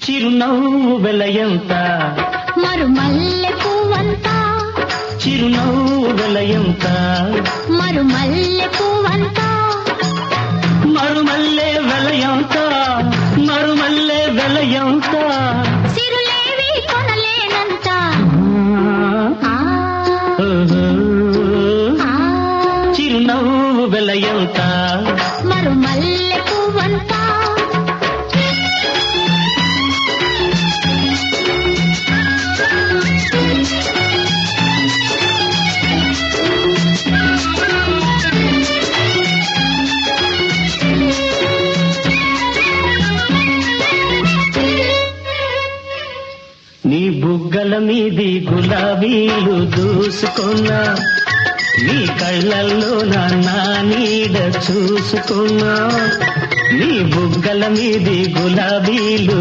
చిరునవ్వు వెలయంత మరుమల్లె పువ్వంత చిరునవ్వు వెలయంత మరుమల్లె పువ్వంత మరుమల్లె వెలయంత మరుమల్లె వెలయంత సిరులేవి కొనలేనంత ఆ, ఆ, చిరునవ్వు వెలయంత మరుమల్లె పువ్వంత నీ బుగ్గల మీది గులాబీలు దూసుకున్నా నీ కళ్ళల్లో నా నీడ చూసుకున్నా నీ బుగ్గల మీది గులాబీలు